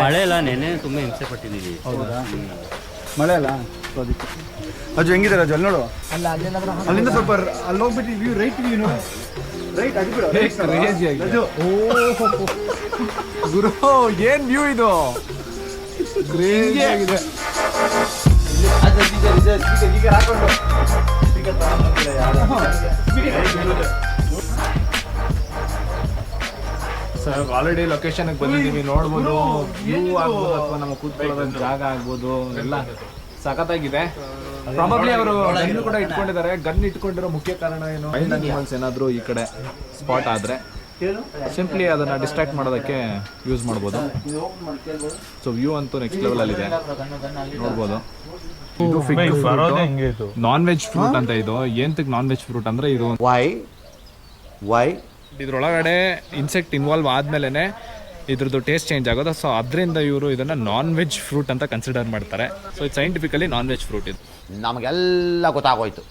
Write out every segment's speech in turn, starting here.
ಮಳೆ ಇಲ್ಲ, ನೆನೆ ತುಂಬ ಹಿಂಸೆ ಪಟ್ಟಿದ್ದೀವಿ. ಹೌದಾ? ಮಳೆ ಅಲ್ಲ ಅದಕ್ಕೆ. ಅಜ್ಜು ಹೆಂಗಿದೆ ರಾಜು? ಅಲ್ಲಿ ನೋಡು, ಅಲ್ಲಿಂದ ಸ್ವಲ್ಪ ಅಲ್ಲಿ ಹೋಗ್ಬಿಟ್ಟು ವ್ಯೂ ರೈಟ್ ವ್ಯೂ ನೋಡು. ರೈಟ್ ಅದು ಬಿಡು. ಕ್ರೇಜಿ ಆಗಿದೆ. ಗುರು ಏನ್ ವ್ಯೂ ಇದು, ಕ್ರೇಜಿ ಆಗಿದೆ. ಸರ್ ಆಲ್ರೆಡಿ ಲೊಕೇಶನ್ಗೆ ಬಂದಿದ್ದೀವಿ, ನೋಡ್ಬೋದು. ವ್ಯೂ ಆಗ್ಬೋದು ಅಥವಾ ನಮ್ಮ ಕೂತ್ಕೊಳ್ಳೋದ ಜಾಗ ಆಗ್ಬೋದು, ಎಲ್ಲ ಸಖತ್ತಾಗಿದೆ. ಪ್ರಾಬಬ್ಲಿ ಅವರು ಗನ್ ಕೂಡ ಇಟ್ಕೊಂಡಿದ್ದಾರೆ. ಗನ್ ಇಟ್ಕೊಂಡಿರೋ ಮುಖ್ಯ ಕಾರಣ ಏನು, ವೈಲ್ಡ್ ಅನಿಮಲ್ಸ್ ಏನಾದರೂ ಈ ಕಡೆ ಸ್ಪಾಟ್ ಆದರೆ ಸಿಂಪ್ಲಿ ಅದನ್ನು ಡಿಸ್ಟ್ರಾಕ್ಟ್ ಮಾಡೋದಕ್ಕೆ ಯೂಸ್ ಮಾಡ್ಬೋದು. ಸೊ ವ್ಯೂ ಅಂತೂ ನೆಕ್ಸ್ಟ್ ಲೆವೆಲಲ್ಲಿದೆ, ನೋಡ್ಬೋದು. ಇದು ನಾನ್ ವೆಜ್ ಫ್ರೂಟ್ ಅಂತ. ಇದು ಏಂತಕ್ಕೆ ನಾನ್ ವೆಜ್ ಫ್ರೂಟ್ ಅಂದರೆ ಇದು ವೈ ಇದ್ರೊಳಗಡೆ ಇನ್ಸೆಕ್ಟ್ ಇನ್ವಾಲ್ವ್ ಆದ್ಮೇಲೆ ಇದ್ರದ್ದು ಟೇಸ್ಟ್ ಚೇಂಜ್ ಆಗೋದು. ಸೊ ಅದರಿಂದ ಇವರು ಇದನ್ನ ನಾನ್ ವೆಜ್ ಫ್ರೂಟ್ ಅಂತ ಕನ್ಸಿಡರ್ ಮಾಡ್ತಾರೆ. ಸೊ ಇದು ಸೈಂಟಿಫಿಕಲಿ ನಾನ್ ವೆಜ್ ಫ್ರೂಟ್. ಇದು ನಮಗೆಲ್ಲ ಗೊತ್ತಾಗೋಯ್ತು.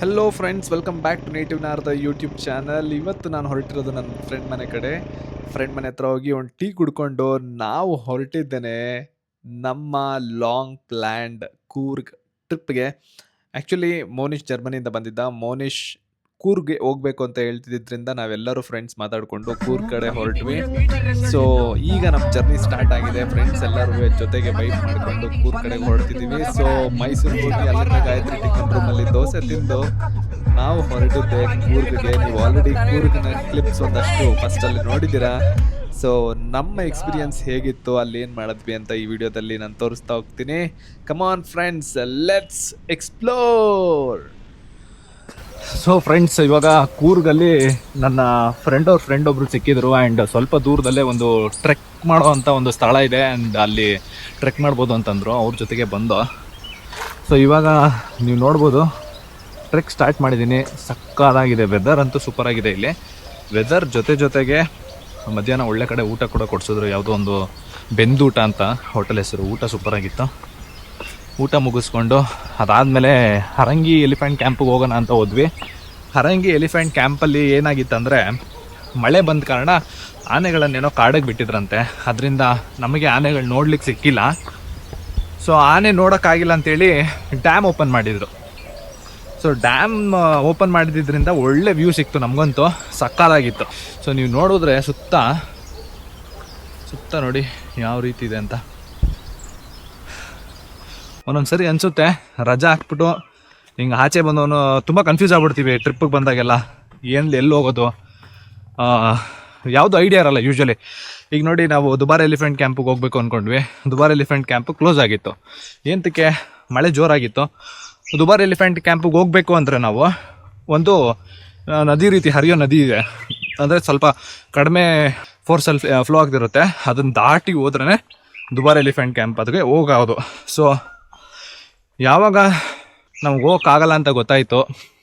Hello friends, welcome back to native ನಾರ್ದ ಯೂಟ್ಯೂಬ್ ಚಾನಲ್. ಇವತ್ತು ನಾನು ಹೊರಟಿರೋದು ನನ್ನ ಫ್ರೆಂಡ್ ಮನೆ ಕಡೆ. ಫ್ರೆಂಡ್ ಮನೆ ಹತ್ರ ಹೋಗಿ ಒಂದು ಟೀ ಕುಡ್ಕೊಂಡು ನಾವು ಹೊರಟಿದ್ದೇನೆ ನಮ್ಮ ಲಾಂಗ್ ಪ್ಲ್ಯಾಂಡ್ ಕೂರ್ಗ್ ಟ್ರಿಪ್ಗೆ. ಆ್ಯಕ್ಚುಲಿ ಮೋನಿಶ್ ಜರ್ಮನಿಯಿಂದ ಬಂದಿದ್ದ. ಮೋನಿಶ್ ಕೂರ್ಗೆ ಹೋಗ್ಬೇಕು ಅಂತ ಹೇಳ್ತಿದ್ದರಿಂದ ನಾವೆಲ್ಲರೂ ಫ್ರೆಂಡ್ಸ್ ಮಾತಾಡಿಕೊಂಡು ಕೂರ್ಗ್ ಕಡೆ ಹೊರಟ್ವಿ. ಸೊ ಈಗ ನಮ್ಮ ಜರ್ನಿ ಸ್ಟಾರ್ಟ್ ಆಗಿದೆ. ಫ್ರೆಂಡ್ಸ್ ಎಲ್ಲರೂ ಜೊತೆಗೆ ಬೈಕ್ ಮಾಡಿಕೊಂಡು ಕೂರ್ಗ್ ಕಡೆಗೆ ಹೊರಡ್ತಿದ್ದೀವಿ. ಸೊ ಮೈಸೂರು ಹೋಗಿ ಅಲ್ಲಿಂದ ಗಾಯತ್ರಿ ಟಿಫನ್ ರೂಮಲ್ಲಿ ದೋಸೆ ತಿಂದು ನಾವು ಹೊರಟಿದ್ದೆ ಕೂರ್ಗ್ಗೆ. ನೀವು ಆಲ್ರೆಡಿ ಕೂರ್ಗ್ನ ಕ್ಲಿಪ್ಸ್ ಒಂದಷ್ಟು ಫಸ್ಟಲ್ಲಿ ನೋಡಿದ್ದೀರಾ. ಸೊ ನಮ್ಮ ಎಕ್ಸ್ಪೀರಿಯನ್ಸ್ ಹೇಗಿತ್ತು, ಅಲ್ಲಿ ಏನು ಮಾಡಿದ್ವಿ ಅಂತ ಈ ವಿಡಿಯೋದಲ್ಲಿ ನಾನು ತೋರಿಸ್ತಾ ಹೋಗ್ತೀನಿ. Come on friends, let's explore. So friends, ಇವಾಗ ಕೂರ್ಗಲ್ಲಿ ನನ್ನ ಫ್ರೆಂಡ್ ಒಬ್ರು ಸಿಕ್ಕಿದ್ರು. ಆ್ಯಂಡ್ ಸ್ವಲ್ಪ ದೂರದಲ್ಲೇ ಒಂದು ಟ್ರೆಕ್ ಮಾಡೋವಂಥ ಒಂದು ಸ್ಥಳ ಇದೆ, ಆ್ಯಂಡ್ ಅಲ್ಲಿ ಟ್ರೆಕ್ ಮಾಡ್ಬೋದು ಅಂತಂದರು. ಅವ್ರ ಜೊತೆಗೆ ಬಂದು ಸೊ ಇವಾಗ ನೀವು ನೋಡ್ಬೋದು ಟ್ರೆಕ್ ಸ್ಟಾರ್ಟ್ ಮಾಡಿದ್ದೀನಿ. ಸಕ್ಕತ್ತಾಗಿದೆ. ವೆದರ್ ಅಂತೂ ಸೂಪರಾಗಿದೆ ಇಲ್ಲಿ. ವೆದರ್ ಜೊತೆಗೆ ಮಧ್ಯಾಹ್ನ ಒಳ್ಳೆ ಕಡೆ ಊಟ ಕೂಡ ಕೊಡಿಸಿದ್ರು. ಯಾವುದೋ ಒಂದು ಬೆಂದೂಟ ಅಂತ ಹೋಟೆಲ್ ಹೆಸರು. ಊಟ ಸೂಪರಾಗಿತ್ತು. ಊಟ ಮುಗಿಸ್ಕೊಂಡು ಅದಾದಮೇಲೆ ಹರಂಗಿ ಎಲಿಫೆಂಟ್ ಕ್ಯಾಂಪಿಗೆ ಹೋಗೋಣ ಅಂತ ಹೋದ್ವಿ. ಹರಂಗಿ ಎಲಿಫೆಂಟ್ ಕ್ಯಾಂಪಲ್ಲಿ ಏನಾಗಿತ್ತಂದರೆ ಮಳೆ ಬಂದ ಕಾರಣ ಆನೆಗಳನ್ನೇನೋ ಕಾಡಿಗೆ ಬಿಟ್ಟಿದ್ರಂತೆ. ಅದರಿಂದ ನಮಗೆ ಆನೆಗಳು ನೋಡ್ಲಿಕ್ಕೆ ಸಿಕ್ಕಿಲ್ಲ. ಸೊ ಆನೆ ನೋಡೋಕ್ಕಾಗಿಲ್ಲ ಅಂತೇಳಿ ಡ್ಯಾಮ್ ಓಪನ್ ಮಾಡಿದರು. ಸೊ ಡ್ಯಾಮ್ ಓಪನ್ ಮಾಡಿದ್ರಿಂದ ಒಳ್ಳೆ ವ್ಯೂ ಸಿಕ್ತು ನಮಗಂತೂ. ಸಕ್ಕತ್ತಾಗಿತ್ತು. ಸೊ ನೀವು ನೋಡಿದ್ರೆ ಸುತ್ತ ನೋಡಿ ಯಾವ ರೀತಿ ಇದೆ ಅಂತ. ಒಂದೊಂದು ಸರಿ ಅನಿಸುತ್ತೆ ರಜಾ ಹಾಕ್ಬಿಟ್ಟು ಹಿಂಗೆ ಆಚೆ ಬಂದವನು ತುಂಬ ಕನ್ಫ್ಯೂಸ್ ಆಗ್ಬಿಡ್ತೀವಿ ಟ್ರಿಪ್ಪಿಗೆ ಬಂದಾಗೆಲ್ಲ. ಎಲ್ಲಿ ಹೋಗೋದು ಯಾವುದು ಐಡಿಯಾ ಇರಲ್ಲ ಯೂಶ್ವಲಿ. ಈಗ ನೋಡಿ, ನಾವು ದುಬಾರಿ ಎಲಿಫೆಂಟ್ ಕ್ಯಾಂಪಿಗೆ ಹೋಗ್ಬೇಕು ಅಂದ್ಕೊಂಡ್ವಿ. ದುಬಾರಿ ಎಲಿಫೆಂಟ್ ಕ್ಯಾಂಪು ಕ್ಲೋಸ್ ಆಗಿತ್ತು. ಏನಕ್ಕೆ? ಮಳೆ ಜೋರಾಗಿತ್ತು. ದುಬಾರಿ ಎಲಿಫೆಂಟ್ ಕ್ಯಾಂಪಿಗೆ ಹೋಗಬೇಕು ಅಂದರೆ ನಾವು ಒಂದು ನದಿ ರೀತಿ ಹರಿಯೋ ನದಿ ಇದೆ, ಅಂದರೆ ಸ್ವಲ್ಪ ಕಡಿಮೆ ಫೋರ್ಸಲ್ಲಿ ಫ್ಲೋ ಆಗ್ತಿರುತ್ತೆ. ಅದನ್ನು ದಾಟಿ ಹೋದ್ರೇ ದುಬಾರಿ ಎಲಿಫೆಂಟ್ ಕ್ಯಾಂಪ್ ಅದಕ್ಕೆ ಹೋಗೋದು. ಸೊ ಯಾವಾಗ ನಮ್ಗೆ ಹೋಗೋಕ್ಕಾಗಲ್ಲ ಅಂತ ಗೊತ್ತಾಯಿತು,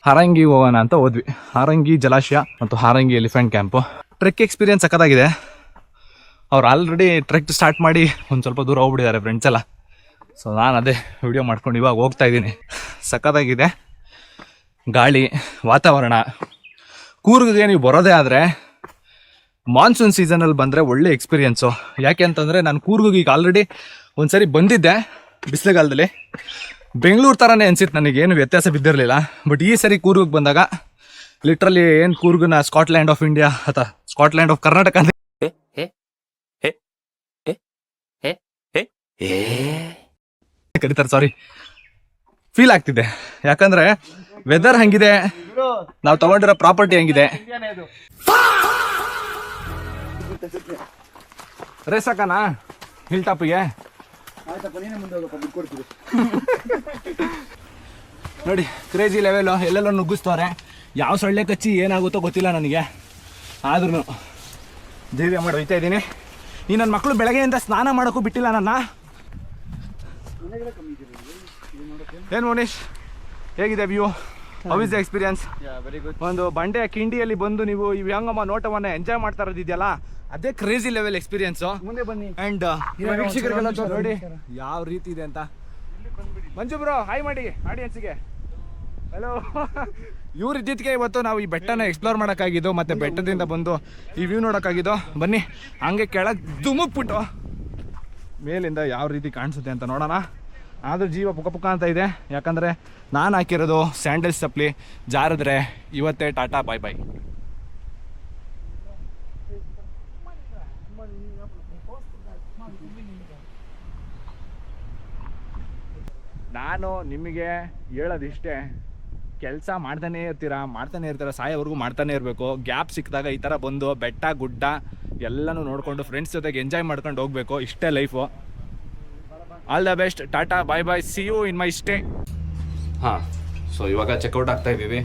ಹಾರಂಗಿ ಹೋಗೋಣ ಅಂತ ಹೋದ್ವಿ. ಹಾರಂಗಿ ಜಲಾಶಯ ಮತ್ತು Harangi elephant camp. Trek experience ಸಕ್ಕತ್ತಾಗಿದೆ. ಅವ್ರು ಆಲ್ರೆಡಿ ಟ್ರೆಕ್ ಸ್ಟಾರ್ಟ್ ಮಾಡಿ ಒಂದು ಸ್ವಲ್ಪ ದೂರ ಹೋಗ್ಬಿಟ್ಟಿದ್ದಾರೆ ಫ್ರೆಂಡ್ಸ್ ಎಲ್ಲ. ಸೊ ನಾನು ಅದೇ ವಿಡಿಯೋ ಮಾಡ್ಕೊಂಡು ಇವಾಗ ಹೋಗ್ತಾ ಇದ್ದೀನಿ. ಸಕ್ಕತ್ತಾಗಿದೆ ಗಾಳಿ, ವಾತಾವರಣ. ಕೂರ್ಗ್ಗೆ ನೀವು ಬರೋದೇ ಆದರೆ ಮಾನ್ಸೂನ್ ಸೀಸನಲ್ಲಿ ಬಂದರೆ ಒಳ್ಳೆ ಎಕ್ಸ್ಪೀರಿಯೆನ್ಸು. ಯಾಕೆ ಅಂತಂದರೆ ನಾನು ಕೂರ್ಗಿಗೆ ಈಗ ಆಲ್ರೆಡಿ ಒಂದು ಸರಿ ಬಂದಿದ್ದೆ ಬಿಸಿಲುಗಾಲದಲ್ಲಿ. ಬೆಂಗಳೂರು ಥರನೇ ಅನಿಸಿತ್ತು, ನನಗೇನು ವ್ಯತ್ಯಾಸ ಬಿದ್ದಿರಲಿಲ್ಲ. ಬಟ್ ಈ ಸರಿ ಕೂರ್ಗಿಗೆ ಬಂದಾಗ ಲಿಟ್ರಲಿ ಏನು ಕೂರ್ಗನ ಸ್ಕಾಟ್ಲ್ಯಾಂಡ್ ಆಫ್ ಇಂಡಿಯಾ ಅಥವಾ ಸ್ಕಾಟ್ಲ್ಯಾಂಡ್ ಆಫ್ ಕರ್ನಾಟಕ ಅಂತ ಕರೀತಾರೆ. ಸಾರಿ, ಫೀಲ್ ಆಗ್ತಿದೆ. ಯಾಕಂದರೆ ವೆದರ್ ಹಂಗಿದೆ, ನಾವು ತಗೊಂಡಿರೋ ಪ್ರಾಪರ್ಟಿ ಹಂಗಿದೆ. ರೇಸಾಕನಾ ಹಿಲ್ ಟಾಪಿಗೆ ನೋಡಿ, ಕ್ರೇಜಿ ಲೆವೆಲು. ಎಲ್ಲೆಲ್ಲೋ ನುಗ್ಗಿಸ್ತವ್ರೆ. ಯಾವ ಸೊಳ್ಳೆ ಕಚ್ಚಿ ಏನಾಗುತ್ತೋ ಗೊತ್ತಿಲ್ಲ ನನಗೆ. ಆದ್ರೂ ಧೈರ್ಯ ಮಾಡಿ ಹೋಯ್ತಾ ಇದ್ದೀನಿ. ಈ ನನ್ನ ಮಕ್ಕಳು ಬೆಳಗ್ಗೆಯಿಂದ ಸ್ನಾನ ಮಾಡೋಕ್ಕೂ ಬಿಟ್ಟಿಲ್ಲ ನನ್ನ. ಏನು ಮೋನಿಶ್, ಹೇಗಿದೆ view? How is the experience? ಒಂದು ಬಂಡೆಯ ಕಿಂಡಿಯಲ್ಲಿ ಬಂದು ನೀವು ಈ ವ್ಯಂಗಮ ನೋಟವನ್ನು ಎಂಜಾಯ್ ಮಾಡ್ತಾ ಇರೋದಿದೆಯಲ್ಲ, ಅದೇ ಕ್ರೇಜಿ ಲೆವೆಲ್ ಎಕ್ಸ್ಪೀರಿಯನ್ಸು. ಮುಂದೆ ಬನ್ನಿ ಆ್ಯಂಡ್ ವೀಕ್ಷಕರಿಗೆಲ್ಲ ನೋಡಿ ಯಾವ ರೀತಿ ಇದೆ ಅಂತ. ಮಂಜು ಬ್ರೋ ಹಾಯ್ ಮಾಡಿ ಆಡಿಯನ್ಸಿಗೆ. ಹಲೋ ಇವ್ರು ಇದ್ದಿದ್ದಕ್ಕೆ ಇವತ್ತು ನಾವು ಈ ಬೆಟ್ಟನ ಎಕ್ಸ್ಪ್ಲೋರ್ ಮಾಡೋಕ್ಕಾಗಿದ್ದು ಮತ್ತು ಬೆಟ್ಟದಿಂದ ಬಂದು ಈ ವ್ಯೂ ನೋಡೋಕ್ಕಾಗಿದ್ದು. ಬನ್ನಿ ಹಂಗೆ ಕೆಳಗೆ ಧುಮುಕ್ಬಿಟ್ಟು ಮೇಲಿಂದ ಯಾವ ರೀತಿ ಕಾಣಿಸುತ್ತೆ ಅಂತ ನೋಡೋಣ. ಆದರೂ ಜೀವ ಪುಕ ಪುಕ ಅಂತ ಇದೆ, ಯಾಕಂದರೆ ನಾನು ಹಾಕಿರೋದು ಸ್ಯಾಂಡಲ್ಸ್ ಚಪ್ಪಲಿ, ಜಾರಿದ್ರೆ ಇವತ್ತೇ ಟಾಟಾ ಬಾಯ್ ಬಾಯ್. ನಾನು ನಿಮಗೆ ಹೇಳೋದಿಷ್ಟೇ, ಕೆಲಸ ಮಾಡ್ತಾನೆ ಇರ್ತೀರ ಸಾಯೋವರೆಗೂ ಮಾಡ್ತಾನೆ ಇರಬೇಕು. ಗ್ಯಾಪ್ ಸಿಕ್ಕಿದಾಗ ಈ ಥರ ಬಂದು ಬೆಟ್ಟ ಗುಡ್ಡ ಎಲ್ಲನೂ ನೋಡಿಕೊಂಡು ಫ್ರೆಂಡ್ಸ್ ಜೊತೆಗೆ ಎಂಜಾಯ್ ಮಾಡ್ಕೊಂಡು ಹೋಗಬೇಕು. ಇಷ್ಟೇ life. All the best, tata bye bye, see you in my stay. ಹಾಂ, ಸೊ ಇವಾಗ ಚೆಕ್ಔಟ್ ಆಗ್ತಾ ಇದ್ದೀವಿ.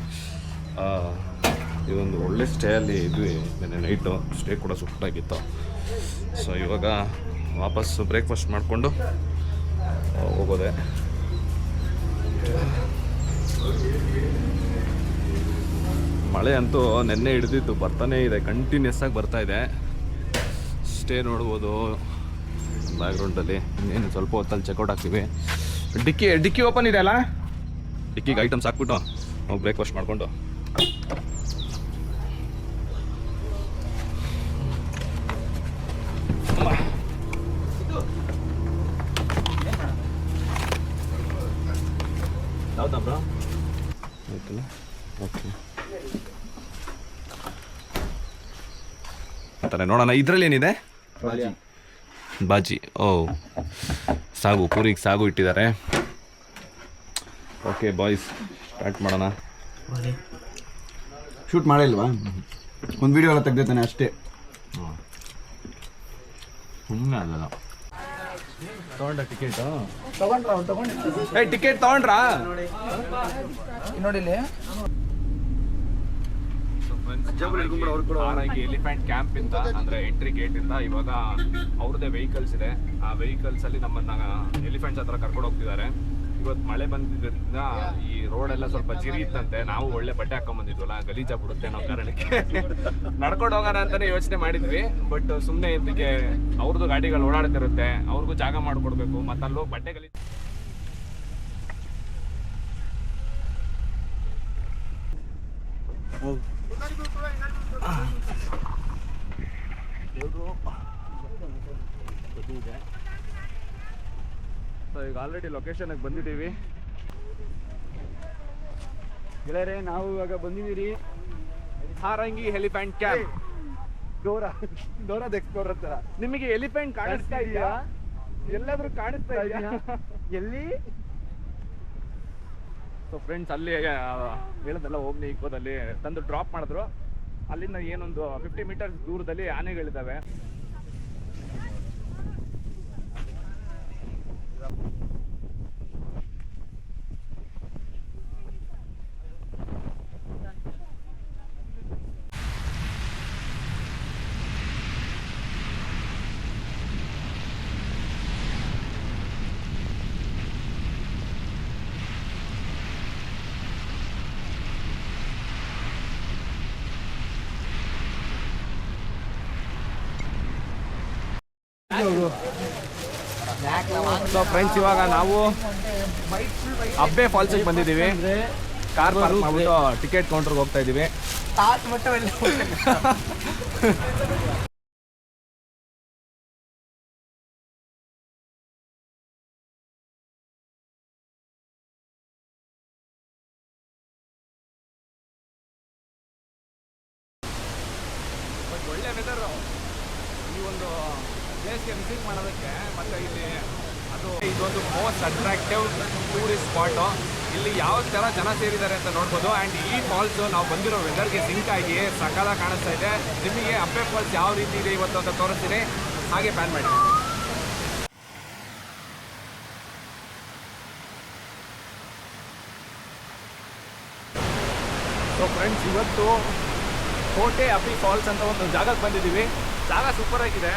ಇದೊಂದು ಒಳ್ಳೆ ಸ್ಟೇಯಲ್ಲಿ ಇದ್ವಿ ನೆನ್ನೆ ನೈಟು. ಸ್ಟೇ ಕೂಡ ಸೂಪರಾಗಿತ್ತು. ಸೊ ಇವಾಗ ವಾಪಸ್ ಬ್ರೇಕ್ಫಾಸ್ಟ್ ಮಾಡಿಕೊಂಡು ಹೋಗೋದೆ. ಮಳೆ ಅಂತೂ ನೆನ್ನೆ ಹಿಡಿದಿದ್ದು ಬರ್ತಾನೇ ಇದೆ, ಕಂಟಿನ್ಯೂಸ್ ಆಗಿ ಬರ್ತಾ ಇದೆ. ಸ್ಟೇ ನೋಡ್ಬೋದು ಬ್ಯಾಕ್ಗ್ರೌಂಡಲ್ಲಿ. ಇನ್ನೇನು ಸ್ವಲ್ಪ ಹೊತ್ತಲ್ಲಿ ಚೆಕ್ಔಟ್ ಆಗ್ತೀವಿ. ಡಿಕ್ಕಿ ಓಪನ್ ಇದೆ ಅಲ್ಲ, ಡಿಕ್ಕಿಗೆ ಐಟಮ್ಸ್ ಹಾಕ್ಬಿಟ್ಟು ನಾವು ಬ್ರೇಕ್ಫಾಸ್ಟ್ ಮಾಡಿಕೊಂಡು ಹೌದಾ ಬ್ರೋ? ಓಕೆ ಓಕೆ ಅಂತಾನೆ ನೋಡೋಣ. ಇದರಲ್ಲಿ ಏನಿದೆ? ಬಾಜಿ. ಓ, ಸಾಗು, ಪೂರಿಗೆ ಸಾಗು ಇಟ್ಟಿದ್ದಾರೆ. ಓಕೆ ಬಾಯ್ಸ್, ಸ್ಟಾರ್ಟ್ ಮಾಡೋಣ. ಶೂಟ್ ಮಾಡಿಲ್ವಾ? ಒಂದು ವಿಡಿಯೋ ಎಲ್ಲ ತೆಗ್ದಿದ್ದಾನೆ ಅಷ್ಟೇ. ಸುಮ್ಮನೆ ಅಲ್ಲ. ತಗೊಂಡ ಟಿಕೆಟ್ ಟಿಕೆಟ್ ತಗೊಂಡ್ರಾ? ನೋಡಿ ಎಲಿಫೆಂಟ್ ಕ್ಯಾಂಪ್ ಇಂದ ಅಂದ್ರೆ ಎಂಟ್ರಿ ಗೇಟ್ ಇಂದ ಇವಾಗ ಅವ್ರದ್ದೇ ವೆಹಿಕಲ್ಸ್ ಇದೆ. ಆ ವೆಹಿಕಲ್ಸ್ ಅಲ್ಲಿ ನಮ್ಮನ್ನ ಎಲಿಫೆಂಟ್ಸ್ ಹತ್ರ ಕರ್ಕೊಂಡು ಹೋಗ್ತಿದ್ದಾರೆ. ಇವತ್ತು ಮಳೆ ಬಂದಿದ್ದರಿಂದ ಈ ರೋಡ್ ಎಲ್ಲ ಸ್ವಲ್ಪ ಜಿರಿ ಇತ್ತಂತೆ. ನಾವು ಒಳ್ಳೆ ಬಟ್ಟೆ ಹಾಕೊಂಡ್ ಬಂದಿದ್ವಲ್ಲ, ಗಲೀಜಾಗ್ಬಿಡುತ್ತೆ ಅನ್ನೋ ಕಾರಣಕ್ಕೆ ನಡ್ಕೊಂಡು ಹೋಗೋಣ ಅಂತಾನೆ ಯೋಚನೆ ಮಾಡಿದ್ವಿ. ಬಟ್ ಸುಮ್ಮನೆ ಇದಕ್ಕೆ ಅವ್ರದ್ದು ಗಾಡಿಗಳು ಓಡಾಡ್ತಿರುತ್ತೆ, ಅವ್ರಿಗೂ ಜಾಗ ಮಾಡ್ಕೊಡ್ಬೇಕು, ಮತ್ತೆ ಅಲ್ಲೋಗಿ ಬಟ್ಟೆ ಗಲೀಜ್. ಸೊ ಈಗ ಆಲ್ರೆಡಿ ಲೊಕೇಶನ್ಗೆ ಬಂದಿದ್ದೀವಿ. ಗೆಳೆಯರೆ, ನಾವು ಇವಾಗ ಬಂದಿದ್ದೀರಿ ಹಾರಂಗಿ ಎಲಿಫೆಂಟ್ ಕ್ಯಾಂಪ್. ಡೋರಾದ ಎಕ್ಸ್ಪ್ಲೋರರ್ ಹತ್ರ. ನಿಮಗೆ ಎಲಿಫೆಂಟ್ ಕಾಣಿಸ್ತಾ ಇದೆಯಾ? ಎಲ್ಲಾದ್ರೂ ಕಾಣಿಸ್ತಾ ಇದೆಯಾ? ಎಲ್ಲಿ? ಸೊ ಫ್ರೆಂಡ್ಸ್, ಅಲ್ಲಿ ಹೇಳದಲ್ಲ ಓಮ್ನಿ ಇಕೋದಲ್ಲಿ ತಂದು ಡ್ರಾಪ್ ಮಾಡಿದ್ರು. ಅಲ್ಲಿಂದ ಏನೊಂದು 50 ಮೀಟರ್ಸ್ ದೂರದಲ್ಲಿ ಆನೆಗಳಿದ್ದಾವೆ. ಸೊ ಫ್ರೆಂಡ್ಸ್, ಇವಾಗ ನಾವು ಅಬ್ಬೆ ಫಾಲ್ಸಿಗೆ ಬಂದಿದ್ದೀವಿ. ಕಾರ್ ಪಾರ್ಕ್ ಮಾಡ್ಬಿಟ್ಟು ಟಿಕೆಟ್ ಕೌಂಟರ್ಗೆ ಹೋಗ್ತಾ ಇದ್ದೀವಿ. ಒಳ್ಳೆ ವೆದರ್ ಈ ಒಂದು ಪ್ಲೇಸ್ಗೆ ವಿಸಿಟ್ ಮಾಡೋದಕ್ಕೆ. ಮತ್ತು ಇಲ್ಲಿ ಇದೊಂದು ಮೋಸ್ಟ್ ಅಟ್ರಾಕ್ಟಿವ್ ಟೂರಿಸ್ಟ್ ಸ್ಪಾಟು. ಇಲ್ಲಿ ಯಾವ ಥರ ಜನ ಸೇರಿದ್ದಾರೆ ಅಂತ ನೋಡ್ಬೋದು. ಆ್ಯಂಡ್ ಈ ಫಾಲ್ಸು ನಾವು ಬಂದಿರೋ ವೆದರ್ಗೆ ಸಿಂಕ್ ಆಗಿ ಸಕಾಲ ಕಾಣಿಸ್ತಾ ಇದೆ. ನಿಮಗೆ ಅಬ್ಬೆ ಫಾಲ್ಸ್ ಯಾವ ರೀತಿ ಇದೆ ಇವತ್ತು ಅಂತ ತೋರಿಸ್ತೀನಿ, ಹಾಗೆ ಪ್ಲಾನ್ ಮಾಡಿ. ಸೊ ಫ್ರೆಂಡ್ಸ್, ಇವತ್ತು ಕೋಟೆ ಅಬ್ಬೆ ಫಾಲ್ಸ್ ಅಂತ ಒಂದು ಜಾಗಕ್ಕೆ ಬಂದಿದ್ದೀವಿ. ಜಾಗ ಸೂಪರ್ ಆಗಿದೆ.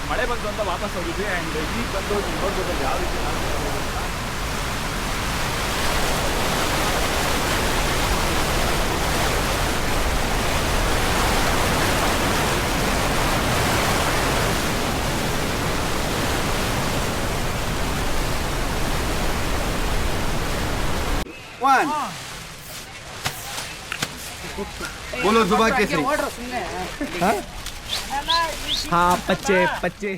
ಮಳೆ ಬಂತು ಅಂತ ವಾಪಸ್ ಹೋಗಿದ್ವಿ. ಆ್ಯಂಡ್ ಈಗ ಬಂದು ನೋಡ್ಬೋದು ಯಾವ ರೀತಿ One. ಬೋಲೋ ಜುಬಾ ಕೇಸರಿ. ಹಾ ಪಚ್ಚೆ ಪಚ್ಚೆ